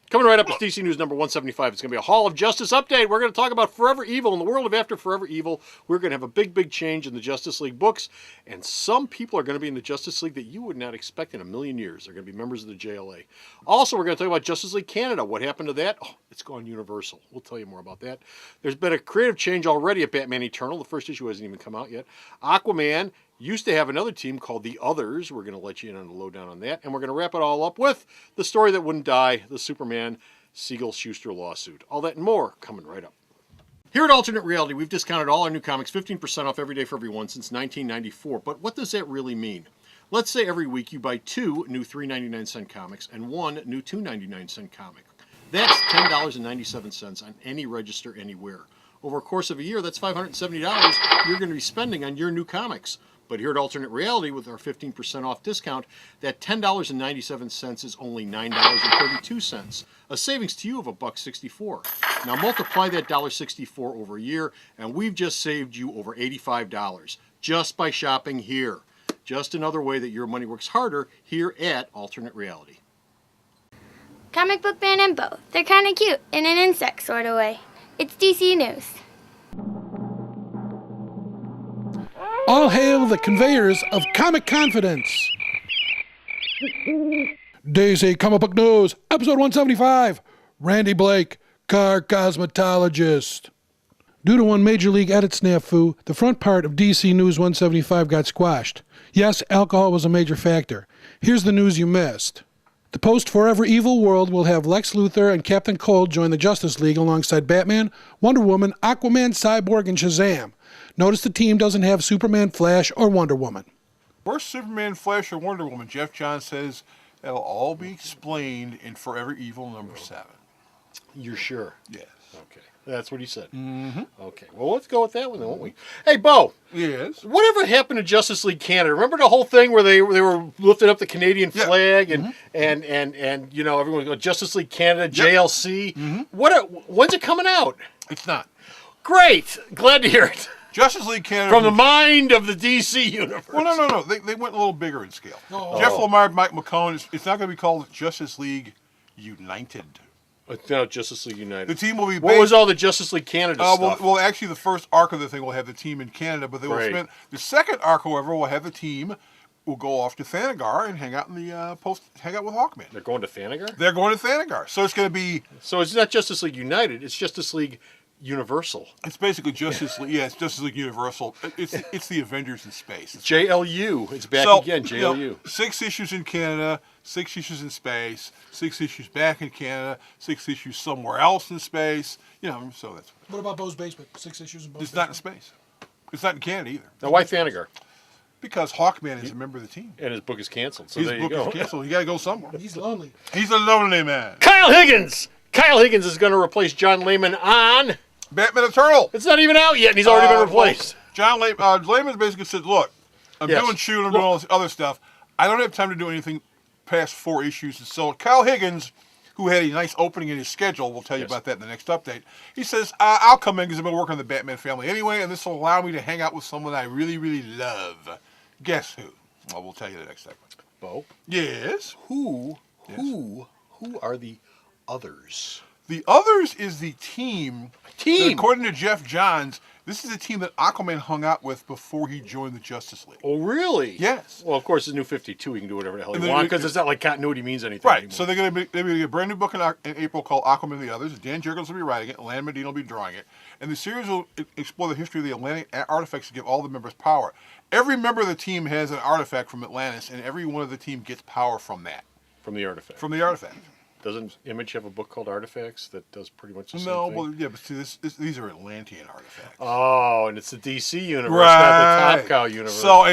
Coming right up is DC News number 175. It's going to be a Hall of Justice update. We're going to talk about Forever Evil. In the world of After Forever Evil, we're going to have a big change in the Justice League books. And some people are going to be in the Justice League that you would not expect in a million years. They're going to be members of the JLA. Also, we're going to talk about Justice League Canada. What happened to that? Oh, it's gone Universal. We'll tell you more about that. There's been a creative change already at Batman Eternal. The first issue hasn't even come out yet. Aquaman used to have another team called the Others. We're going to let you in on the lowdown on that. And we're going to wrap it all up with the story that wouldn't die, the Superman Siegel-Schuster lawsuit. All that and more coming right up. Here at Alternate Reality, we've discounted all our new comics 15% off every day for everyone since 1994. But what does that really mean? Let's say every week you buy 2 new 3.99 comics and 1 new 2.99 comic. That's $10.97 on any register anywhere. Over a course of a year, that's $570 you're going to be spending on your new comics. But here at Alternate Reality, with our 15% off discount, that $10.97 is only $9.32, a savings to you of $1.64. Now multiply that $1.64 over a year, and we've just saved you over $85 just by shopping here. Just another way that your money works harder here at Alternate Reality. Comic book man and both. They're kind of cute in an insect sort of way. It's DC News. All hail the conveyors of comic confidence. DC Comic Book News, episode 175. Randy Blake, car cosmetologist. Due to one major league edit snafu, the front part of DC News 175 got squashed. Yes, alcohol was a major factor. Here's the news you missed. The post-Forever Evil world will have Lex Luthor and Captain Cold join the Justice League alongside Batman, Wonder Woman, Aquaman, Cyborg, and Shazam. Notice the team doesn't have Superman, Flash, or Wonder Woman. Where's Superman, Flash, or Wonder Woman? Jeff Johns says that'll all be explained in Forever Evil number 7. You're sure? Yes. Okay. That's what he said. Mm-hmm. Okay. Well, let's go with that one then, won't we? Hey, Bo. Yes. Whatever happened to Justice League Canada? Remember the whole thing where they were lifting up the Canadian flag and you know everyone go Justice League Canada, JLC. When's it coming out? It's not. Great. Glad to hear it. Justice League Canada. From the mind of the DC universe. Well, no. They went a little bigger in scale. Jeff Lemire, Mike McCone. It's not going to be called Justice League United. It's now Justice League United. The team will be. What was all the Justice League Canada stuff? Well, actually, the first arc of the thing will have the team in Canada, but they will spend the second arc. However, will have the team will go off to Thanagar and hang out in the hang out with Hawkman. They're going to Thanagar. They're going to Thanagar, so it's going to be. So it's not Justice League United. It's Justice League Universal. It's basically Justice League. Yeah, it's Justice League Universal. It's the Avengers in space. It's JLU. It's back again. JLU. You know, 6 issues in Canada, 6 issues in space, 6 issues back in Canada, 6 issues somewhere else in space. You know, so that's. What about Bo's Basement? 6 issues in Bo's It's not in space. It's not in Canada either. Now, why Thanagar? Because Hawkman is a member of the team. And his book is canceled. So His there you book go. is canceled. You got to go somewhere. He's lonely. He's a lonely man. Kyle Higgins. Kyle Higgins is going to replace John Layman on Batman Eternal. It's not even out yet, and he's already been replaced. John Layman basically said, "Look, I'm doing shooting, I'm doing all this other stuff. I don't have time to do anything past 4 issues." And so Kyle Higgins, who had a nice opening in his schedule, we'll tell you about that in the next update. He says, "I'll come in because I've been working on the Batman family anyway, and this will allow me to hang out with someone I really, really love." Guess who? Well, we'll tell you the next segment. Bo? Yes. Who are the others? The others is the team. According to Jeff Johns, this is the team that Aquaman hung out with before he joined the Justice League. Oh, really? Yes. Well, of course, the new 52, he can do whatever the hell he wants because it's not like continuity means anything right. anymore. So they're going to get a brand new book in April called Aquaman and the Others. Dan Jurgens will be writing it. Lan Medina will be drawing it. And the series will explore the history of the Atlantic artifacts to give all the members power. Every member of the team has an artifact from Atlantis, and every one of the team gets power from that. From the artifact. From the artifact. Doesn't Image have a book called Artifacts that does pretty much the same thing? No, yeah, but see, these are Atlantean artifacts. Oh, and it's the DC universe, not the Top Cow universe. So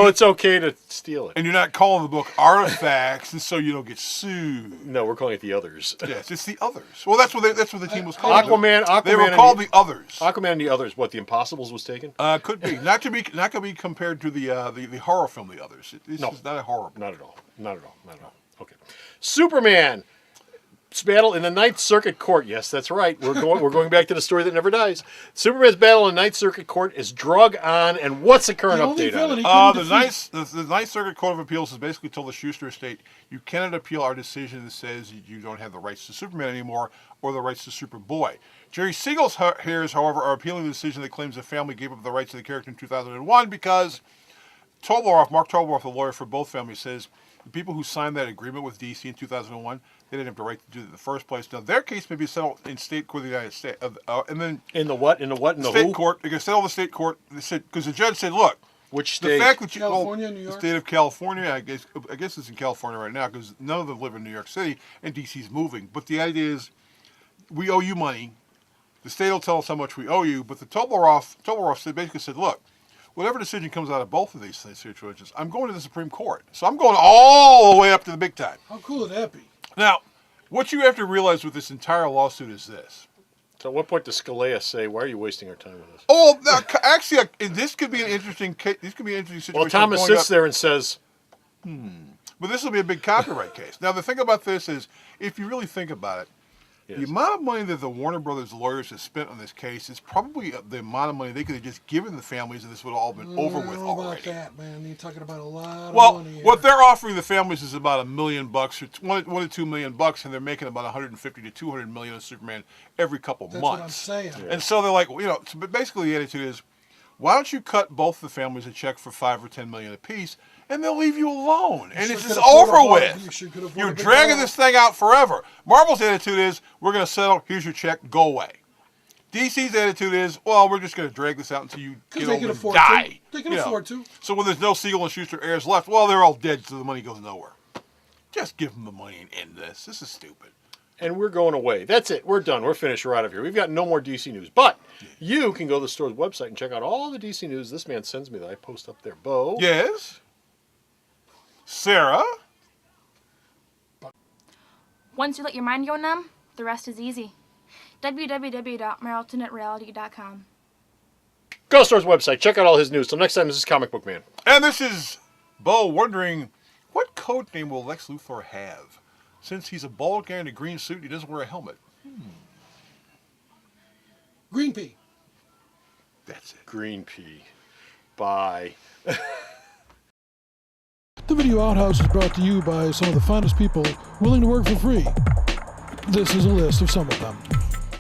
it's okay to steal it. And you're not calling the book Artifacts, and so you don't get sued. No, we're calling it the Others. Yes, it's the Others. Well, that's what the team was called. Aquaman. They were called the Others. Aquaman and the Others. What, the Impossibles was taken? Could be. Not to be compared to the horror film The Others. This is not a horror. Not at all. Okay. Superman. battle in the Ninth Circuit Court. Yes, that's right. We're going back to the story that never dies. Superman's battle in the Ninth Circuit Court is drug on, and what's the current The only update on villain it? he couldn't The Ninth Circuit Court of Appeals has basically told the Schuster estate, you cannot appeal our decision that says you don't have the rights to Superman anymore or the rights to Superboy. Jerry Siegel's heirs, however, are appealing the decision that claims the family gave up the rights to the character in 2001 because Mark Tobleroff, the lawyer for both families, says the people who signed that agreement with DC in 2001, they didn't have the right to do it in the first place. Now, their case may be settled in state court of the United States. And then In the what? In the what? In the state who? court, they can settle the state court. They said, because the judge said, look, Which state? the fact that you, California, New the York? state of California, I guess it's in California right now because none of them live in New York City and DC's moving. But the idea is, we owe you money. The state will tell us how much we owe you. But the Tobleroff basically said, look, whatever decision comes out of both of these situations, I'm going to the Supreme Court. So I'm going all the way up to the big time. How cool would that be? Now, what you have to realize with this entire lawsuit is this. So at what point does Scalia say, why are you wasting our time with this? Oh, now, actually, this could be an interesting case. This could be an interesting situation. Well, Thomas going sits up- there and says, But this will be a big copyright case. Now, the thing about this is, if you really think about it, the amount of money that the Warner Brothers lawyers have spent on this case is probably the amount of money they could have just given the families, and this would have all been over I with don't know about already. that, man. You're talking about a lot Well, of money here. what they're offering the families is about $1 million or $1 to $2 million, and they're making about 150 to 200 million of Superman every couple That's what I'm months. saying. And so they're like, but basically the attitude is, why don't you cut both the families a check for $5 or $10 million apiece, and they'll leave you alone, and sure it's could just afford a over bar- with. you sure could afford You're a big dragging bar. this thing out forever. Marvel's attitude is, we're going to settle. Here's your check. Go away. DC's attitude is, well, we're just going to drag this out until you Because get they over can and afford die. to. They can You know. afford to. So when there's no Siegel and Schuster heirs left, well, they're all dead, so the money goes nowhere. Just give them the money and end this. This is stupid. and we're going away. That's it. We're done. We're finished. We're out of here. We've got no more DC news. But you can go to the store's website and check out all the DC news this man sends me that I post up there. Bo. Yes. Sarah. Once you let your mind go numb, the rest is easy. www.maraltonetreality.com. Go to the store's website. Check out all his news. Till next time, this is Comic Book Man. And this is Bo wondering, what code name will Lex Luthor have? Since he's a bald guy in a green suit, he doesn't wear a helmet. Green pea. That's it. Green Pea. Bye. The Video Outhouse is brought to you by some of the finest people willing to work for free. This is a list of some of them.